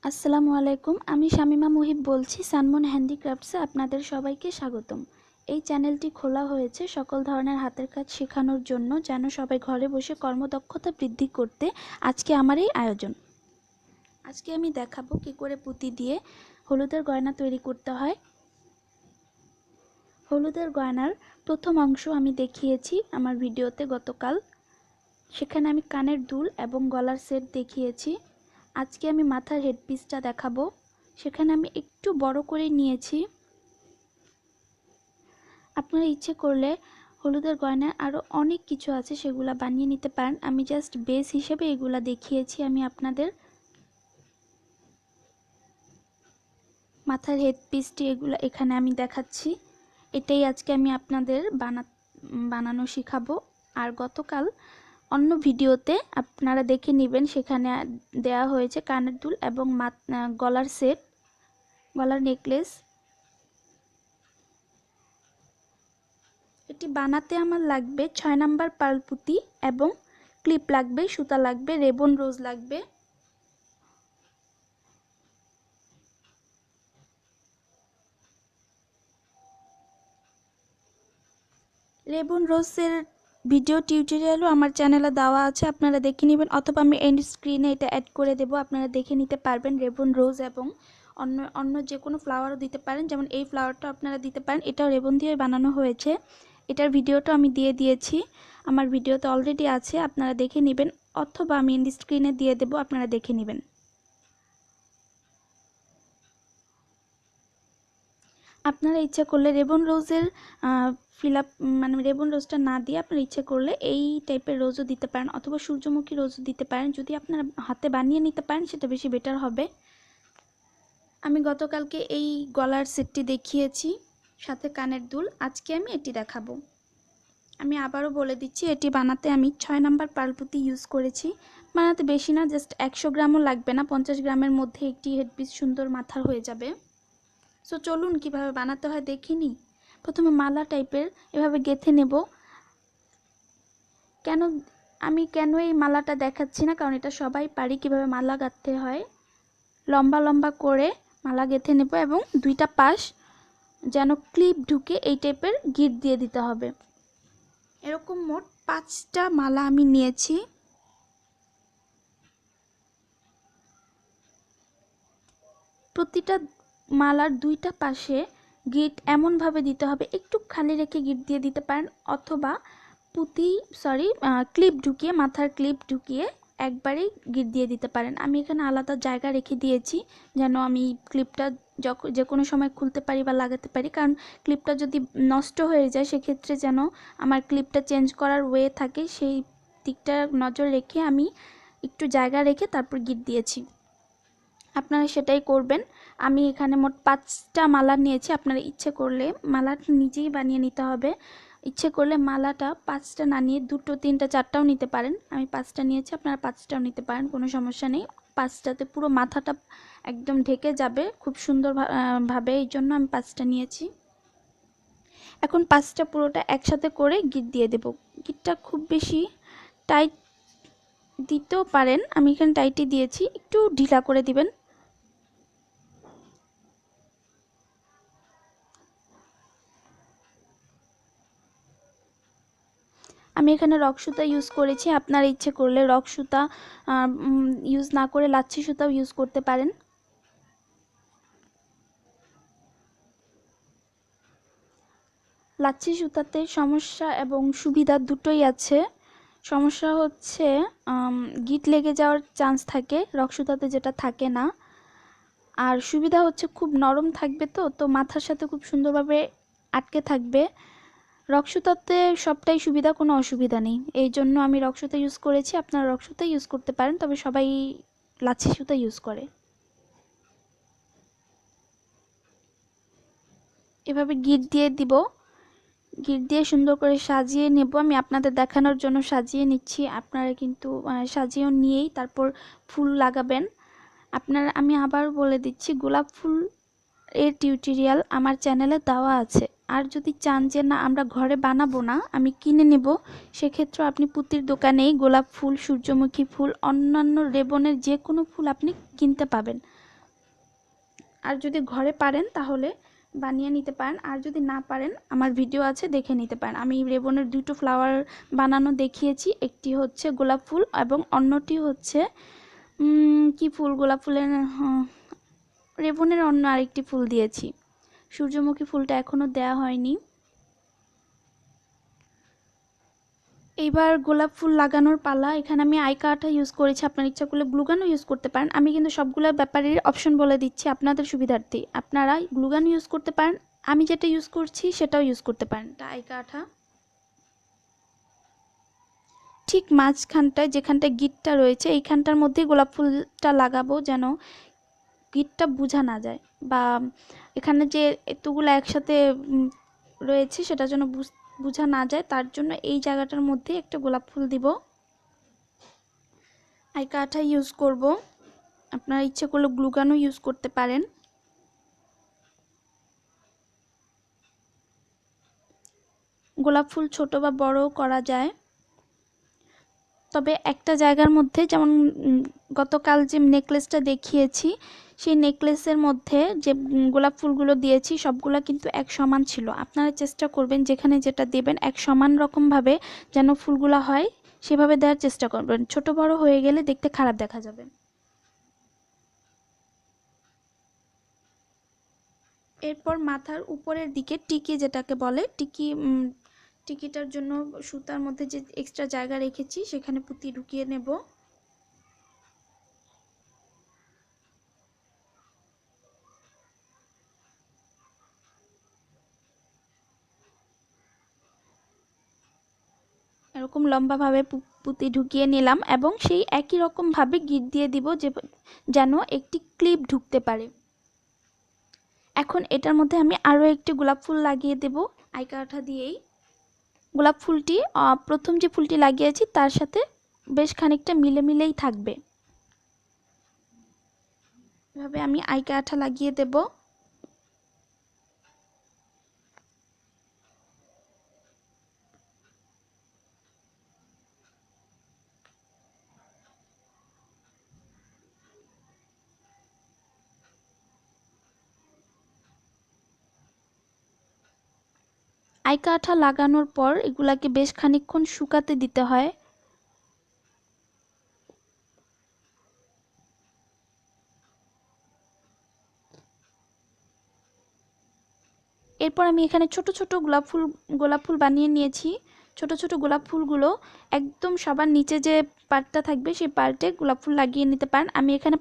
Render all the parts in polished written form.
আসসালামু আলাইকুম। আমি শামিমা মুহিব বলছি সানমুন হ্যান্ডিক্রাফটসে আপনাদের সবাইকে স্বাগতম। এই চ্যানেলটি খোলা হয়েছে সকল ধরনের হাতের কাজ শেখানোর জন্য, যেন সবাই ঘরে বসে কর্মদক্ষতা বৃদ্ধি করতে। আজকে আমার এই আয়োজন। আজকে আমি দেখাবো কি করে পুঁতি দিয়ে হলুদের গয়না তৈরি করতে হয়। হলুদের গয়নার প্রথম অংশ আমি দেখিয়েছি আমার ভিডিওতে গতকাল। সেখানে আমি কানের দুল এবং গলার সেট দেখিয়েছি। আজকে আমি মাথার হেডপিসটা দেখাবো। সেখানে আমি একটু বড় করে নিয়েছি। আপনারা ইচ্ছে করলে হলুদের গয়নার আরও অনেক কিছু আছে, সেগুলো বানিয়ে নিতে পারেন। আমি জাস্ট বেস হিসেবে এগুলা দেখিয়েছি আমি আপনাদের। মাথার হেডপিসটি এগুলো এখানে আমি দেখাচ্ছি। এটাই আজকে আমি আপনাদের বানানো শেখাবো। আর গতকাল অন্য ভিডিওতে আপনারা দেখে নেবেন, সেখানে দেয়া হয়েছে কানের দুল এবং গলার সেট, গলার নেকলেস। এটি বানাতে আমার লাগবে 6 নাম্বার পার্ল পুঁতি এবং ক্লিপ লাগবে, সুতা লাগবে, রেবন রোজ লাগবে। রেবন রোজের ভিডিও টিউটোরিয়ালও আমার চ্যানেলে দেওয়া আছে, আপনারা দেখে নেবেন, অথবা আমি এন্ড স্ক্রিনে এটা অ্যাড করে দেব, আপনারা দেখে নিতে পারবেন। রেবন রোজ এবং অন্য অন্য যে কোনো ফ্লাওয়ারও দিতে পারেন, যেমন এই ফ্লাওয়ারটা আপনারা দিতে পারেন। এটাও রেবন দিয়ে বানানো হয়েছে। এটার ভিডিওটা আমি দিয়ে দিয়েছি, আমার ভিডিওতে অলরেডি আছে, আপনারা দেখে নেবেন, অথবা আমি এন্ড স্ক্রিনে দিয়ে দেব, আপনারা দেখে নেবেন। আপনারা ইচ্ছা করলে রেবন রোজের ফিল আপ মানে রেবন রোজটা না দিয়ে আপনারা ইচ্ছে করলে এই টাইপের রোজও দিতে পারেন, অথবা সূর্যমুখী রোজও দিতে পারেন। যদি আপনারা হাতে বানিয়ে নিতে পারেন সেটা বেশি বেটার হবে। আমি গতকালকে এই গলার সেটটি দেখিয়েছি, সাথে কানের দুল। আজকে আমি এটি দেখাবো। আমি আবারও বলে দিচ্ছি, এটি বানাতে আমি 6 নাম্বার পার্ল পুঁতি ইউজ করেছি। বানাতে বেশি না, জাস্ট 100 গ্রামও লাগবে না, 50 গ্রামের মধ্যে একটি হেডপিস সুন্দর মাথার হয়ে যাবে। সো চলুন কিভাবে বানাতে হয় দেখিনি। প্রথমে মালা টাইপের এভাবে গেঁথে নেব। আমি কেন এই মালাটা দেখাচ্ছি না, কারণ এটা সবাই পারি কিভাবে মালা গাঁথতে হয়। লম্বা লম্বা করে মালা গেঁথে নেব এবং দুইটা পাশ যেন ক্লিপ ঢুকে এই টাইপের গিট দিয়ে দিতে হবে। এরকম মোট 5টা মালা আমি নিয়েছি। প্রতিটা মালার দুইটা পাশে গিট এমনভাবে দিতে হবে, একটু খালি রেখে গিট দিয়ে দিতে পারেন, অথবা ক্লিপ ঢুকিয়ে, মাথার ক্লিপ ঢুকিয়ে একবারেই গিট দিয়ে দিতে পারেন। আমি এখানে আলাদা জায়গা রেখে দিয়েছি, যেন আমি ক্লিপটা যে কোনো সময় খুলতে পারি বা লাগাতে পারি, কারণ ক্লিপটা যদি নষ্ট হয়ে যায় সেক্ষেত্রে যেন আমার ক্লিপটা চেঞ্জ করার ওয়ে থাকে, সেই দিকটা নজর রেখে আমি একটু জায়গা রেখে তারপর গিট দিয়েছি। আপনারা সেটাই করবেন। আমি এখানে মোট 5টা মালা নিয়েছি। আপনারা ইচ্ছে করলে মালাটা নিজেই বানিয়ে নিতে হবে। ইচ্ছে করলে মালাটা 5টা না নিয়ে 2টো 3টা 4টাও নিতে পারেন। আমি 5টা নিয়েছি, আপনারা 5টাও নিতে পারেন, কোনো সমস্যা নেই। 5টাতে পুরো মাথাটা একদম ঢেকে যাবে খুব সুন্দর ভাবে, এই জন্য আমি 5টা নিয়েছি। এখন 5টা পুরোটা একসাথে করে গিট দিয়ে দেব। গিটটা খুব বেশি টাইট দিতেও পারেন, আমি এখানে টাইটই দিয়েছি, একটু ঢিলা করে দিবেন। আমি এখানে রক সুতা ইউজ করেছি, আপনারা ইচ্ছে করলে রক সুতা ইউজ না করে লাচ্ছি সুতাও ইউজ করতে পারেন। লাচ্ছি সুতাতে সমস্যা এবং সুবিধা দুটোই আছে। সমস্যা হচ্ছে গিট লেগে যাওয়ার চান্স থাকে, রক সুতাতে যেটা থাকে না। আর সুবিধা হচ্ছে খুব নরম থাকবে, তো মাথার সাথে খুব সুন্দরভাবে আটকে থাকবে। রক সুতাতে সবটাই সুবিধা, কোনো অসুবিধা নেই, এই জন্য আমি রক সুতা ইউজ করেছি। আপনারা রক সুতা ইউজ করতে পারেন, তবে সবাই লাচ্ছি সুতা ইউজ করে। এভাবে গিট দিয়ে দিব, গিট দিয়ে সুন্দর করে সাজিয়ে নেব। আমি আপনাদের দেখানোর জন্য সাজিয়ে নিচ্ছি, আপনারা কিন্তু সাজিয়েও নিয়েই তারপর ফুল লাগাবেন। আমি আবার বলে দিচ্ছি, গোলাপ ফুল এর টিউটোরিয়াল আমার চ্যানেলে দেওয়া আছে। আর যদি চান যে না আমরা ঘরে বানাবো না, আমি কিনে নেব, সেক্ষেত্রে আপনি পুঁতির দোকানেই গোলাপ ফুল, সূর্যমুখী ফুল, অন্যান্য রেবনের যে কোনো ফুল আপনি কিনতে পাবেন। আর যদি ঘরে পারেন তাহলে বানিয়ে নিতে পারেন, আর যদি না পারেন আমার ভিডিও আছে দেখে নিতে পারেন। আমি রেবনের দুটো ফ্লাওয়ার বানানো দেখিয়েছি, একটি হচ্ছে গোলাপ ফুল এবং অন্যটি হচ্ছে কি ফুল, গোলাপ ফুলের রেবনের অন্য আরেকটি ফুল দিয়েছি। সূর্যমুখী ফুলটা এখনও দেয়া হয়নি। এইবার গোলাপ ফুল লাগানোর পালা। এখানে আমি আইকা আঠা ইউজ করেছি, আপনার ইচ্ছা করলে গ্লুগানও ইউজ করতে পারেন। আমি কিন্তু সবগুলো ব্যাপারের অপশন বলে দিচ্ছি আপনাদের সুবিধার্থে। আপনারা গ্লুগান ইউজ করতে পারেন, আমি যেটা ইউজ করছি সেটাও ইউজ করতে পারেন। এটা আইকা আঠা। ঠিক মাঝখানটায় যেখানটায় গিটটা রয়েছে এইখানটার মধ্যেই গোলাপ ফুলটা লাগাবো, যেন গিটটা বোঝা না যায়, বা এখানে যে এতগুলো একসাথে রয়েছে সেটা যেন বোঝা না যায়, তার জন্য এই জায়গাটার মধ্যে একটা গোলাপ ফুল দিব। আইকা আঠা ইউজ করব, আপনারা ইচ্ছে করলে গ্লুগানও ইউজ করতে পারেন। গোলাপ ফুল ছোট বা বড়ও করা যায়, তবে একটা জায়গার মধ্যে, যেমন গতকাল যে নেকলেসটা দেখিয়েছি সেই নেকলেসের মধ্যে যে গোলাপ ফুলগুলো দিয়েছি সবগুলো কিন্তু এক সমান ছিল। আপনারা চেষ্টা করবেন যেখানে যেটা দেবেন এক সমান রকমভাবে যেন ফুলগুলো হয় সেভাবে দেওয়ার চেষ্টা করবেন। ছোট বড় হয়ে গেলে দেখতে খারাপ দেখা যাবে। এরপর মাথার উপরের দিকে টিকি, যেটাকে বলে টিকি, টিকিটার জন্য সুতার মধ্যে যে এক্সট্রা জায়গা রেখেছি সেখানে পুঁতি ঢুকিয়ে নেব। এরকম লম্বাভাবে পুঁতি ঢুকিয়ে নিলাম এবং সেই একই রকমভাবে গিট দিয়ে দিব যেন একটি ক্লিপ ঢুকতে পারে। এখন এটার মধ্যে আমি আরও একটি গোলাপ ফুল লাগিয়ে দেব আইকা আঠা দিয়েই। গোলাপ ফুলটি প্রথম যে ফুলটি লাগিয়েছি তার সাথে বেশ খানিকটা মিলেই থাকবে, এভাবে আমি আইকা আঠা লাগিয়ে দেব। আইকা আঠা লাগানোর পর এগুলাকে বেশ খানিকক্ষণ শুকাতে দিতে হয়। এরপর আমি এখানে ছোট ছোট গোলাপ ফুল বানিয়ে নিয়েছি। ছোট ছোট গোলাপ ফুলগুলো একদম সবার নিচে যে পার্টটা থাকবে সেই পার্টে গোলাপ ফুল লাগিয়ে নিতে পারেন। আমি এখানে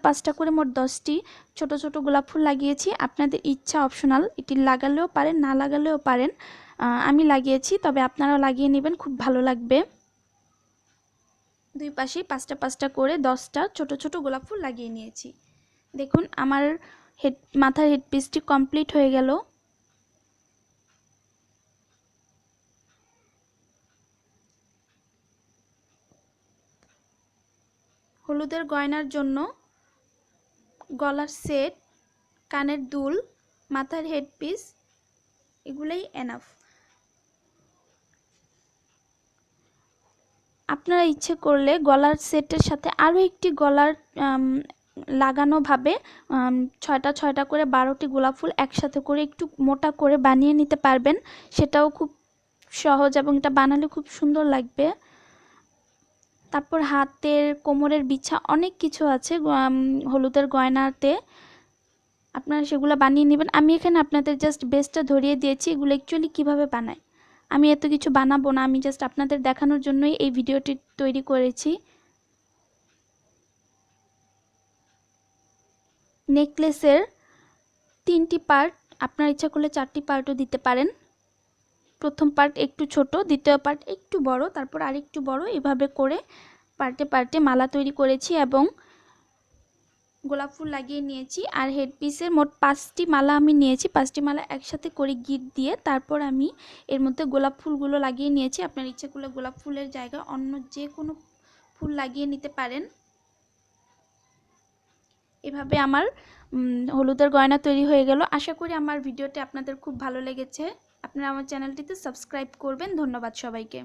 পাঁচটা করে মোট 10টি ছোট ছোট গোলাপ ফুল লাগিয়েছি। আপনাদের ইচ্ছা, অপশনাল, এটি লাগালেও পারেন না লাগালেও পারেন। আমি লাগিয়েছি, তবে আপনারাও লাগিয়ে নেবেন, খুব ভালো লাগবে। দুই পাশেই পাঁচটা করে 10টা ছোট ছোট গোলাপ ফুল লাগিয়ে নিয়েছি। দেখুন আমার মাথার হেডপিসটি কমপ্লিট হয়ে গেল। হলুদের গয়নার জন্য গলার সেট, কানের দুল, মাথার হেডপিস এগুলোই এনাফ। আপনারা ইচ্ছে করলে গলার সেটের সাথে আরও একটি গলার লাগানোভাবে 6টা করে 12টি গোলাপ ফুল একসাথে করে একটু মোটা করে বানিয়ে নিতে পারবেন, সেটাও খুব সহজ এবং এটা বানালে খুব সুন্দর লাগবে। তারপর হাতের, কোমরের বিছা অনেক কিছু আছে হলুদের গয়নাতে, আপনারা সেগুলো বানিয়ে নেবেন। আমি এখানে আপনাদের জাস্ট বেসটা ধরিয়ে দিয়েছি এগুলো অ্যাকচুয়ালি কীভাবে বানায়। আমি এত কিছু বানাবো না, আমি জাস্ট আপনাদের দেখানোর জন্যই এই ভিডিওটি তৈরি করেছি। নেকলেসের 3টি পার্ট, আপনার ইচ্ছা করলে 4টি পার্টও দিতে পারেন। প্রথম পার্ট একটু ছোট, দ্বিতীয় পার্ট একটু বড়, তারপর আরেকটু বড়, এভাবে করে পার্টে পার্টে মালা তৈরি করেছি এবং গোলাপ ফুল লাগিয়ে নিয়েছি। আর হেডপিসের মোট 5টি মালা আমি নিয়েছি, 5টি মালা একসাথে করে গিট দিয়ে তারপর আমি এর মধ্যে গোলাপ ফুলগুলো লাগিয়ে নিয়েছি। আপনার ইচ্ছে করলে গোলাপ ফুলের জায়গায় অন্য যে কোনো ফুল লাগিয়ে নিতে পারেন। এভাবে আমার হলুদের গয়না তৈরি হয়ে গেল। আশা করি আমার ভিডিওটি আপনাদের খুব ভালো লেগেছে। আপনারা আমার চ্যানেলটিতে সাবস্ক্রাইব করবেন। ধন্যবাদ সবাইকে।